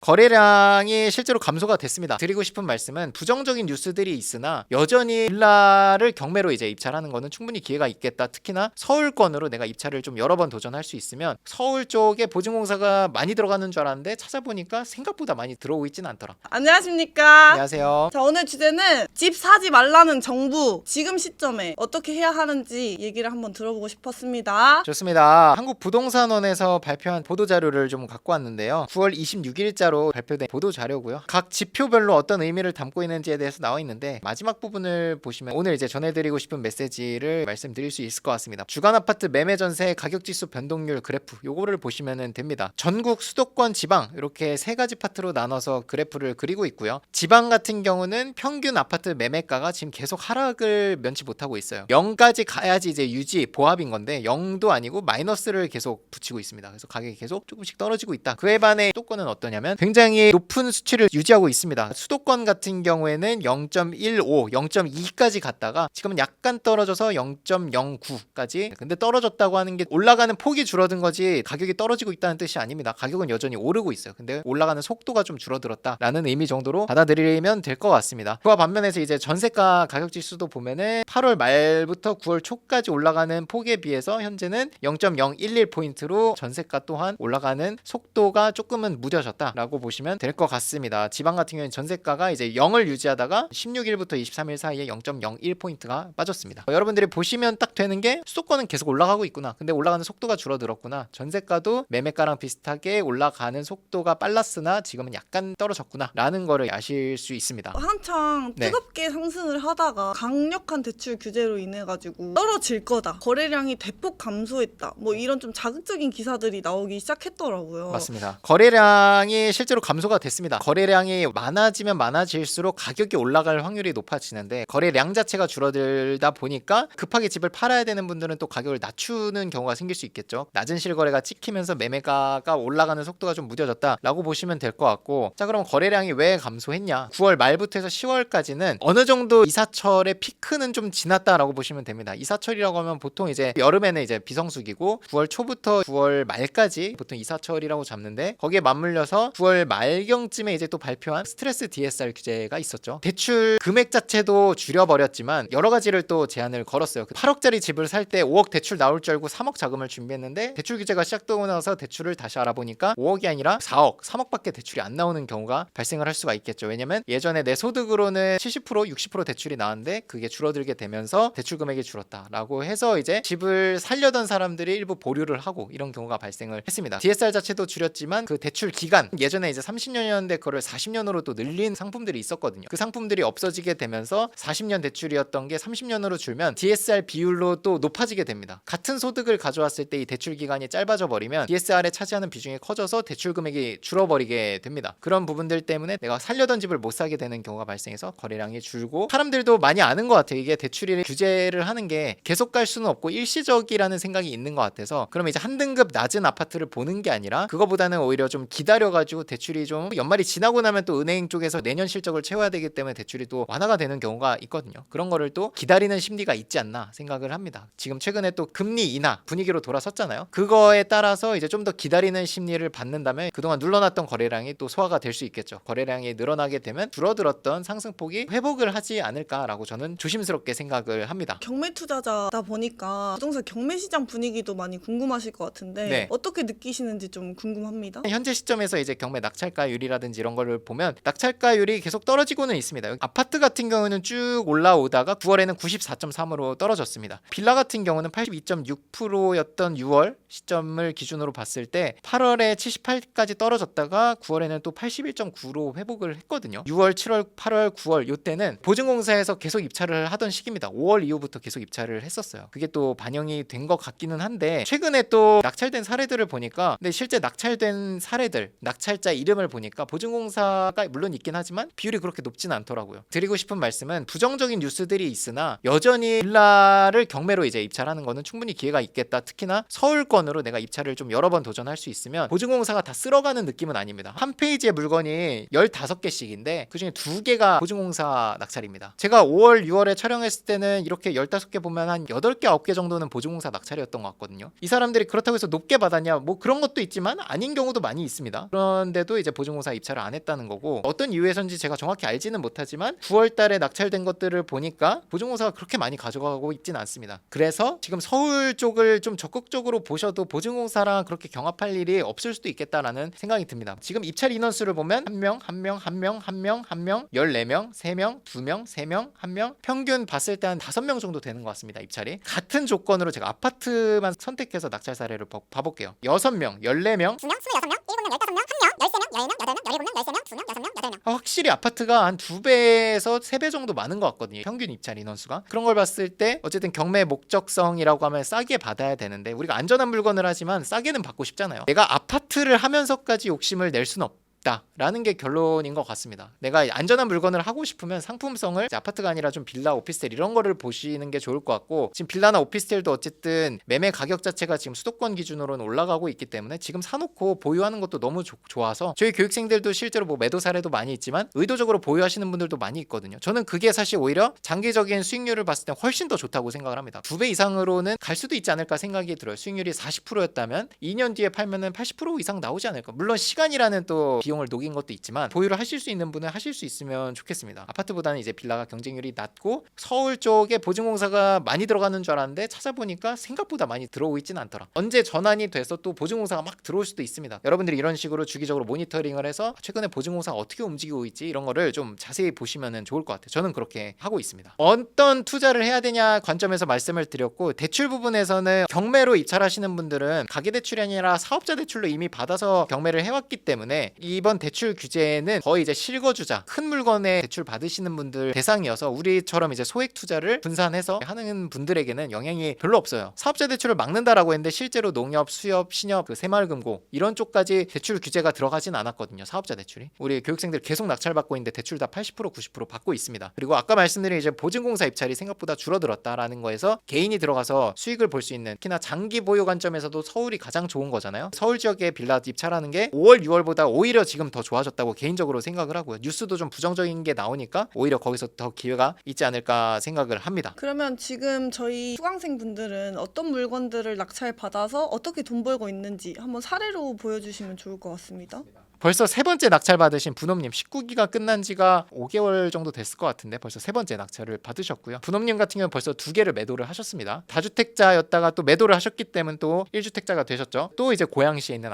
거래량이 실제로 감소가 됐습니다. 드리고 싶은 말씀은 부정적인 뉴스들이 있으나 여전히 빌라를 경매로 이제 입찰하는 거는 충분히 기회가 있겠다. 특히나 서울권으로 내가 입찰을 좀 여러 번 도전할 수 있으면 서울 쪽에 보증공사가 많이 들어가는 줄 알았는데 찾아보니까 생각보다 많이 들어오고 있지는 않더라. 안녕하십니까. 안녕하세요. 자, 오늘 주제는 집 사지 말라는 정부 지금 시점에 어떻게 해야 하는지 얘기를 한번 들어보고 싶었습니다. 좋습니다. 한국부동산원에서 발표한 보도자료를 좀 갖고 왔는데요. 9월 26일자로 발표된 보도자료고요. 각 지표별로 어떤 의미를 담고 있는지에 대해서 나와 있는데 마지막 부분을 보시면 오늘 이제 전해드리고 싶은 메시지를 말씀드릴 수 있을 것 같습니다. 주간 아파트 매매 전세 가격지수 변동률 그래프 요거를 보시면 됩니다. 전국 수도권 지방 이렇게 세 가지 파트로 나눠서 그래프를 그리고 있고요. 지방 같은 경우는 평균 아파트 매매가가 지금 계속 하락을 면치 못하고 있어요. 0까지 가야지 이제 유지 보합인 건데 0도 아니고 마이너스를 계속 붙이고 있습니다. 그래서 가격이 계속 조금씩 떨어지고 있다. 그에 반해 수도권은 어떠냐면 굉장히 높은 수치를 유지하고 있습니다. 수도권 같은 경우에는 0.15, 0.2까지 갔다가 지금은 약간 떨어져서 0.09까지. 근데 떨어졌다고 하는 게 올라가는 폭이 줄어든 거지 가격이 떨어지고 있다는 뜻이 아닙니다. 가격은 여전히 오르고 있어요. 근데 올라가는 속도가 좀 줄어들었다라는 의미 정도로 받아들이면 될 것 같습니다. 그와 반면에서 이제 전세가 가격 지수도 보면은 8월 말부터 9월 초까지 올라가는 폭에 비해서 현재는 0.011포인트로 전세가 또한 올라가는 속도가 조금은 무뎌졌다라고 보시면 될 것 같습니다. 지방 같은 경우는 전세가가 이제 0을 유지하다가 16일부터 23일 사이에 0.01포인트가 빠졌습니다. 여러분들이 보시면 딱 되는 게 수도권은 계속 올라가고 있구나. 근데 올라가는 속도가 줄어들었구나. 전세가도 매매가랑 비슷하게 올라가는 속도가 빨랐으나 지금은 약간 떨어졌구나 라는 거를 아실 수 있습니다. 한창 네. 뜨겁게 상승을 하다가 강력한 대출 규제로 인해 가지고 떨어질 거다. 거래량이 대폭 감소했다. 뭐 이런 좀 자극적인 기사들이 나오기 시작했더라고요. 맞습니다. 거래량이 실제로 감소가 됐습니다. 거래량이 많아지면 많아질수록 가격이 올라갈 확률이 높아지는데 거래량 자체가 줄어들다 보니까 급하게 집을 팔아야 되는 분들은 또 가격을 낮추는 경우가 생길 수 있겠죠. 낮은 실거래가 찍히면서 매매가가 올라가는 속도가 좀 무뎌졌다라고 보시면 될 것 같고, 자 그럼 거래량이 왜 감소했냐? 9월 말부터 해서 10월까지는 어느 정도 이사철의 피크는 좀 지났다라고 보시면 됩니다. 이사철이라고 하면 보통 이제 여름에는 이제 비성수기고 9월 초부터 9월 말까지 보통 이사철이라고 잡는데 거기에 맞물려서 9월 말경쯤에 이제 또 발표한 스트레스 DSR 규제가 있었죠. 대출 금액 자체도 줄여버렸지만 여러 가지를 또 제한을 걸었어요. 8억짜리 집을 살 때 5억 대출 나올 줄 알고 3억 자금을 준비했는데 대출 규제가 시작되고 나서 대출을 다시 알아보니까 5억이 아니라 4억, 3억밖에 대출이 안 나오는 경우가 발생을 할 수가 있겠죠. 왜냐면 예전에 내 소득으로는 70%, 60% 대출이 나왔는데 그게 줄어들게 되면서 대출 금액이 줄었다라고 해서 이제 집을 살려던 사람들이 일부 보류를 하고 이런 경우가 발생을 했습니다. DSR 자체도 줄였지만 그 대출 기간 예전에 이제 30년이었는데 그걸 40년으로 또 늘린 상품들이 있었거든요. 그 상품들이 없어지게 되면서 40년 대출이었던 게 30년으로 줄면 DSR 비율로 또 높아지게 됩니다. 같은 소득을 가져왔을 때 이 대출 기간이 짧아져 버리면 DSR에 차지하는 비중이 커져서 대출 금액이 줄어버리게 됩니다. 그런 부분들 때문에 내가 살려던 집을 못 사게 되는 경우가 발생해서 거래량이 줄고, 사람들도 많이 아는 것 같아요. 이게 대출이 규제를 하는 게 계속 갈 수는 없고 일시적이라는 생각이 있는 것 같아서 그러면 이제 한 등급 낮은 아파트를 보는 게 아니라 그거보다는 오히려 좀 기다려가지고 대출이 좀 연말이 지나고 나면 또 은행 쪽에서 내년 실적을 채워야 되기 때문에 대출이 또 완화가 되는 경우가 있거든요. 그런 거를 또 기다리는 심리가 있지 않나 생각을 합니다. 지금 최근에 또 금리 인하 분위기로 돌아섰잖아요. 그거에 따라서 이제 좀 더 기다리는 심리를 받는다면 그동안 눌러놨던 거래량이 또 소화가 될 수 있겠죠. 거래량이 늘어나게 되면 줄어들었던 상승폭이 회복을 하지 않을까라고 저는 조심스럽게 생각을 합니다. 경매 투자자다 보니까 부동산 경매 시장 분위기도 많이 궁금하실 것 같은데 네. 어떻게 느끼시는지 좀 궁금합니다. 현재 시점에서 이제 경매 낙찰가율이라든지 이런 거를 보면 낙찰가율이 계속 떨어지고는 있습니다. 아파트 같은 경우는 쭉 올라오다가 9월에는 94.3으로 떨어졌습니다. 빌라 같은 경우는 82.6%였던 6월 시점을 기준으로 봤을 때 8월에 78까지 떨어졌다가 9월에는 또 81.9로 회복을 했거든요. 6월, 7월, 8월, 9월 이때는 보증공사에서 계속 입찰을 하던 시기입니다. 5월 이후부터 계속 입찰을 했었어요. 그게 또 반영이 된 것 같기는 한데 최근에 또 낙찰된 사례들을 보니까, 근데 실제 낙찰된 사례들, 낙찰자 이름을 보니까 보증공사가 물론 있긴 하지만 비율이 그렇게 높지는 않더라고요. 드리고 싶은 말씀은 부정적인 뉴스들이 있으나 여전히 빌라를 경매로 이제 입찰하는 거는 충분히 기회가 있겠다. 특히나 서울권으로 내가 입찰을 좀 여러 번 도전할 수 있으면 보증공사가 다 쓸어가는 느낌은 아닙니다. 한 페이지의 물건이 15개씩인데 그중에 2개가 보증공사 낙찰입니다. 제가 5월, 6월에 촬영했을 때는 이렇게 15개 보면 한 8개, 9개 정도는 보증공사 낙찰이었던 것 같거든요. 이 사람들이 그렇다고 해서 높게 받았냐? 뭐 그런 것도 있지만 아닌 경우도 많이 있습니다. 그런 있었는데도 이제 보증공사 입찰을 안 했다는 거고, 어떤 이유에선지 제가 정확히 알지는 못하지만 9월 달에 낙찰된 것들을 보니까 보증공사가 그렇게 많이 가져가고 있진 않습니다. 그래서 지금 서울 쪽을 좀 적극적으로 보셔도 보증공사랑 그렇게 경합할 일이 없을 수도 있겠다라는 생각이 듭니다. 지금 입찰 인원수를 보면 한 명, 14명, 3명, 2명, 3명, 1명, 평균 봤을 때 한 5명 정도 되는 것 같습니다. 입찰이. 같은 조건으로 제가 아파트만 선택해서 낙찰 사례를 봐볼게요. 6명, 14명, 2명, 26명, 7명, 15명, 1명, 13명, 12명, 8명, 17명, 13명, 2명, 6명, 8명. 확실히 아파트가 한 2배에서 3배 정도 많은 것 같거든요. 평균 입찰 인원수가. 그런 걸 봤을 때 어쨌든 경매 목적성이라고 하면 싸게 받아야 되는데, 우리가 안전한 물건을 하지만 싸게는 받고 싶잖아요. 내가 아파트를 하면서까지 욕심을 낼 수는 라는 게 결론인 것 같습니다. 내가 안전한 물건을 하고 싶으면 상품성을 아파트가 아니라 좀 빌라, 오피스텔 이런 거를 보시는 게 좋을 것 같고, 지금 빌라나 오피스텔도 어쨌든 매매 가격 자체가 지금 수도권 기준으로는 올라가고 있기 때문에 지금 사놓고 보유하는 것도 너무 좋아서, 저희 교육생들도 실제로 뭐 매도 사례도 많이 있지만 의도적으로 보유하시는 분들도 많이 있거든요. 저는 그게 사실 오히려 장기적인 수익률을 봤을 때 훨씬 더 좋다고 생각을 합니다. 2배 이상으로는 갈 수도 있지 않을까 생각이 들어요. 수익률이 40%였다면 2년 뒤에 팔면은 80% 이상 나오지 않을까. 물론 시간이라는 또 비용을 녹인 것도 있지만 보유를 하실 수 있는 분은 하실 수 있으면 좋겠습니다. 아파트보다는 이제 빌라가 경쟁률이 낮고, 서울 쪽에 보증공사가 많이 들어가는 줄 알았는데 찾아보니까 생각보다 많이 들어오고 있지는 않더라. 언제 전환이 돼서 또 보증공사가 막 들어올 수도 있습니다. 여러분들이 이런 식으로 주기적으로 모니터링을 해서 최근에 보증공사가 어떻게 움직이고 있지 이런 거를 좀 자세히 보시면 좋을 것 같아요. 저는 그렇게 하고 있습니다. 어떤 투자를 해야 되냐 관점에서 말씀을 드렸고, 대출 부분에서는 경매로 입찰하시는 분들은 가계대출이 아니라 사업자 대출로 이미 받아서 경매를 해왔기 때문에 이번 대출 규제는 거의 이제 실거주자, 큰 물건에 대출 받으시는 분들 대상이어서 우리처럼 이제 소액 투자를 분산해서 하는 분들에게는 영향이 별로 없어요. 사업자 대출을 막는다라고 했는데 실제로 농협, 수협, 신협, 그 새마을금고 이런 쪽까지 대출 규제가 들어가진 않았거든요. 사업자 대출이. 우리 교육생들 계속 낙찰받고 있는데 대출 다 80% 90% 받고 있습니다. 그리고 아까 말씀드린 이제 보증공사 입찰이 생각보다 줄어들었다라는 거에서 개인이 들어가서 수익을 볼 수 있는, 특히나 장기 보유 관점에서도 서울이 가장 좋은 거잖아요. 서울 지역에 빌라 입찰하는 게 5월, 6월보다 오히려 지금 더 좋아졌다고 개인적으로 생각을 하고요. 뉴스도 좀 부정적인 게 나오니까 오히려 거기서 더 기회가 있지 않을까 생각을 합니다. 그러면 지금 저희 수강생 분들은 어떤 물건들을 낙찰 받아서 어떻게 돈 벌고 있는지 한번 사례로 보여주시면 좋을 것 같습니다. 벌써 세 번째 낙찰 받으신 분업님, 19기가 끝난 지가 5개월 정도 됐을 것 같은데 벌써 세 번째 낙찰을 받으셨고요. 분업님 같은 경우는 벌써 2개를 매도를 하셨습니다. 다주택자였다가 또 매도를 하셨기 때문에 또 1주택자가 되셨죠. 또 이제 고양시에 있는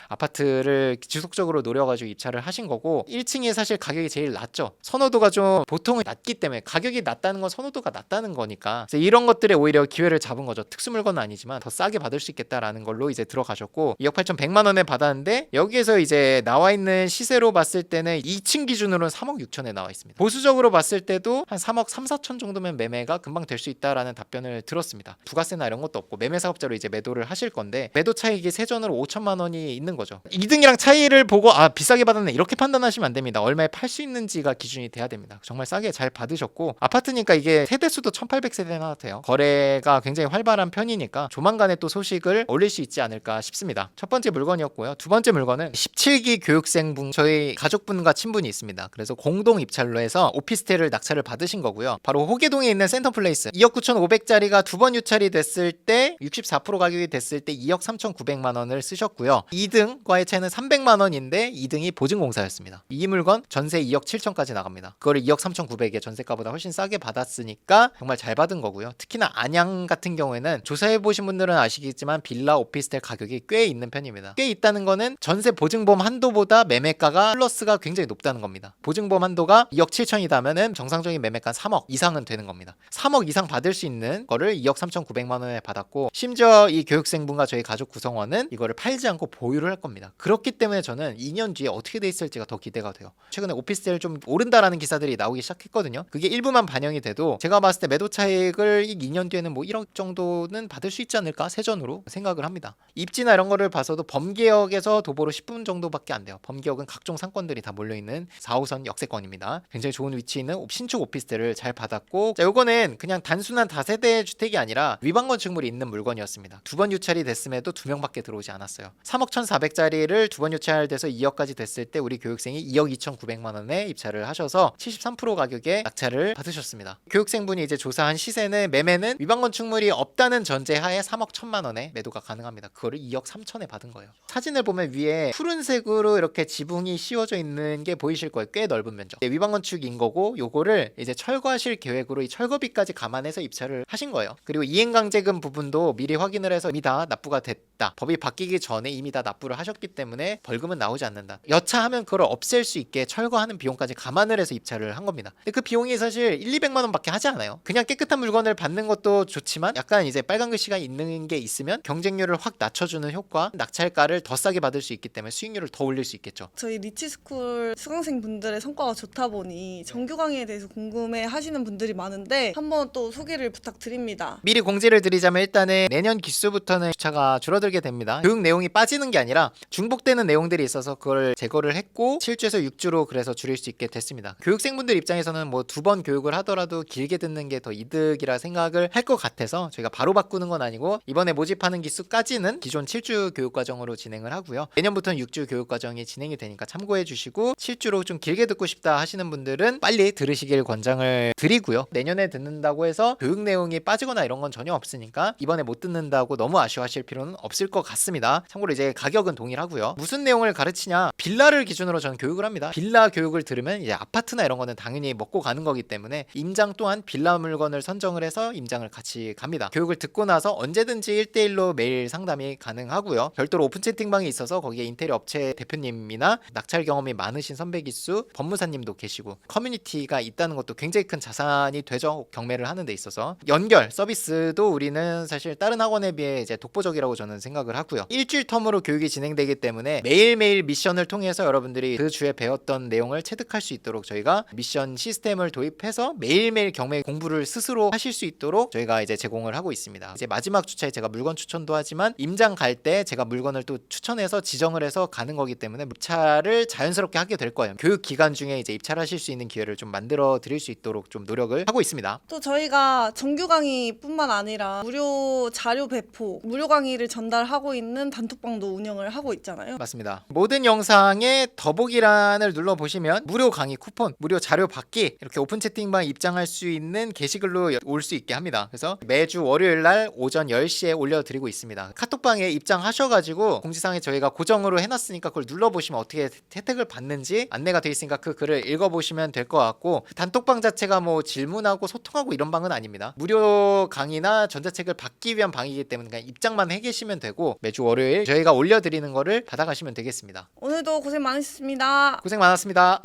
아파트를 지속적으로 노려가지고 입찰을 하신 거고, 1층이 사실 가격이 제일 낮죠. 선호도가 좀 보통은 낮기 때문에, 가격이 낮다는 건 선호도가 낮다는 거니까 이런 것들에 오히려 기회를 잡은 거죠. 특수물건은 아니지만 더 싸게 받을 수 있겠다라는 걸로 이제 들어가셨고, 2억 8,100만 원에 받았는데 여기에서 이제 나와 있는 시세로 봤을 때는 2층 기준으로는 3억 6천에 나와 있습니다. 보수적으로 봤을 때도 한 3억 3, 4천 정도면 매매가 금방 될 수 있다라는 답변을 들었습니다. 부가세나 이런 것도 없고 매매 사업자로 이제 매도를 하실 건데, 매도 차익이 세전으로 5천만 원이 있는 거죠. 2등이랑 차이를 보고 비싸게 받았네 이렇게 판단하시면 안 됩니다. 얼마에 팔 수 있는지가 기준이 돼야 됩니다. 정말 싸게 잘 받으셨고, 아파트니까 이게 세대수도 1800세대나 돼요. 거래가 굉장히 활발한 편이니까 조만간에 또 소식을 올릴 수 있지 않을까 싶습니다. 첫 번째 물건이었고요. 두 번째 물건은 17기 교육생분, 저희 가족분과 친분이 있습니다. 그래서 공동 입찰로 해서 오피스텔을 낙찰을 받으신 거고요. 바로 호계동에 있는 센터플레이스, 2억 9,500짜리가 두 번 유찰이 됐을 때 64% 가격이 됐을 때 2억 3,900만 원을 쓰셨고요. 2등과의 차이는 300만 원인데 2등이 보증공사였습니다. 이 물건 전세 2억 7천까지 나갑니다. 그거를 2억 3,900에 전세가보다 훨씬 싸게 받았으니까 정말 잘 받은 거고요. 특히나 안양 같은 경우에는 조사해보신 분들은 아시겠지만 빌라 오피스텔 가격이 꽤 있는 편입니다. 꽤 있다는 거는 전세 보증보험 한도보다 매매가가 플러스가 굉장히 높다는 겁니다. 보증보험 한도가 2억 7천이다면은 정상적인 매매가 3억 이상은 되는 겁니다. 3억 이상 받을 수 있는 거를 2억 3,900만 원에 받았고, 심지어 이 교육생분과 저희 가족 구성원은 이거를 팔지 않고 보유를 할 겁니다. 그렇기 때문에 저는 2년 뒤에 어떻게 돼 있을지가 더 기대가 돼요. 최근에 오피스텔 좀 오른다라는 기사들이 나오기 시작했거든요. 그게 일부만 반영이 돼도 제가 봤을 때 매도 차익을 2년 뒤에는 뭐 1억 정도는 받을 수 있지 않을까 세전으로 생각을 합니다. 입지나 이런 거를 봐서도 범계역에서 도보로 10분 정도밖에 안 돼요. 범계역은 각종 상권들이 다 몰려있는 4호선 역세권입니다. 굉장히 좋은 위치에 있는 신축 오피스텔을 잘 받았고, 자, 요거는 그냥 단순한 다세대 주택이 아니라 위반 건축물이 있는 물건이었습니다. 두 번 유찰이 됐음에도 2명밖에 들어오지 않았어요. 3억 2,400짜리를 두 번 유찰돼서 2억까지 됐을 때 우리 교육생이 2억 2,900만 원에 입찰을 하셔서 73% 가격에 낙찰을 받으셨습니다. 교육생분이 이제 조사한 시세는 매매는 위반 건축물이 없다는 전제하에 3억 1천만 원에 매도가 가능합니다. 그거를 2억 3천에 받은 거예요. 사진을 보면 위에 푸른색으로 이렇게 지붕이 씌워져 있는 게 보이실 거예요. 꽤 넓은 면적. 위반 건축인 거고 요거를 이제 철거하실 계획으로 이 철거비까지 감안해서 입찰을 하신 거예요. 그리고 이행강제금 부분도 미리 확인을 해서 이미 다 납부가 됐다. 법이 바뀌기 전에 이미 다 납부를 하셨기 때문에 벌금은 나오지 않는다. 여차하면 그걸 없앨 수 있게 철거하는 비용까지 감안을 해서 입찰을 한 겁니다. 근데 그 비용이 사실 1, 200만 원밖에 하지 않아요. 그냥 깨끗한 물건을 받는 것도 좋지만 약간 이제 빨간 글씨가 있는 게 있으면 경쟁률을 확 낮춰주는 효과, 낙찰가를 더 싸게 받을 수 있기 때문에 수익률을 더 올릴 수 있겠죠. 저희 리치스쿨 수강생분들의 성과가 좋다 보니 정규 강의에 대해서 궁금해 하시는 분들이 많은데 한번 또 소개를 부탁드립니다. 미리 공지를 드리자면 일단은 내년 기수부터는 주차가 줄어들게 됩니다. 교육 내용이 빠지는 게 아니라 중복되는 내용들이 있어서 그걸 제거를 했고 7주에서 6주로 그래서 줄일 수 있게 됐습니다. 교육생분들 입장에서는 뭐 2번 교육을 하더라도 길게 듣는 게 더 이득이라 생각을 할 것 같아서 저희가 바로 바꾸는 건 아니고 이번에 모집하는 기수까지는 기존 7주 교육과정으로 진행을 하고요. 내년부터는 6주 교육과정이 진행이 되니까 참고해 주시고 7주로 좀 길게 듣고 싶다 하시는 분들은 빨리 들으시길 권장을 드리고요. 내년에 듣는다고 해서 교육 내용이 빠지거나 이런 건 전혀 없으니까 이번에 못 듣는다고 너무 아쉬워하실 필요는 없을 것 같습니다. 참고로 이제 가격은 동일하고요. 무슨 내용을 가르치냐? 빌라를 기준으로 저는 교육을 합니다. 빌라 교육을 들으면 이제 아파트나 이런 거는 당연히 먹고 가는 거기 때문에 임장 또한 빌라 물건을 선정을 해서 임장을 같이 갑니다. 교육을 듣고 나서 언제든지 1대1로 매일 상담이 가능하고요. 별도로 오픈 채팅방이 있어서 거기에 인테리어 업체 대표님이나 낙찰 경험이 많으신 선배 기수, 법무사님도 계시고 커뮤니티가 있다는 것도 굉장히 큰 자산이 되죠. 경매를 하는 데 있어서. 연결 서비스도 우리는 사실 다른 학원에 비해 이제 독보적이라고 저는 생각을 하고요. 일주일 텀으로 교육이 진행되기 때문에 매일매일 미션을 통해서 여러분들이 그 주에 배웠던 내용을 체득할 수 있도록 저희가 미션 시스템을 도입해서 매일매일 경매 공부를 스스로 하실 수 있도록 저희가 이제 제공을 하고 있습니다. 이제 마지막 주차에 제가 물건 추천도 하지만 임장 갈 때 제가 물건을 또 추천해서 지정을 해서 가는 거기 때문에 입찰을 자연스럽게 하게 될 거예요. 교육 기간 중에 이제 입찰하실 수 있는 기회를 좀 만들어 드릴 수 있도록 좀 노력을 하고 있습니다. 또 저희가 정규 강의뿐만 아니라 무료 자료 배포, 무료 강의를 전달하고 있는 단톡방도 운영을 하고 있잖아요. 맞습니다. 모든 영상에 더보기란을 눌러보시면 무료 강의 쿠폰, 무료 자료 받기 이렇게 오픈 채팅방 입장할 수 있는 게시글로 올 수 있게 합니다. 그래서 매주 월요일 날 오전 10시에 올려드리고 있습니다. 카톡방에 입장하셔가지고 공지사항에 저희가 고정으로 해놨으니까 그걸 눌러보시면 어떻게 혜택을 받는지 안내가 되어 있으니까 그 글을 읽어보시면 될 것 같고 단톡방 자체가 뭐 질문하고 소통하고 이런 방은 아닙니다. 무료 강의나 전자책을 받기 위한 방이기 때문에 그냥 입장만 해 계시면 되고 매주 월요일 저희가 올려드리는 거를 받아가시면 되겠습니다. 오늘도 고생 많으셨습니다. 고생 많았습니다.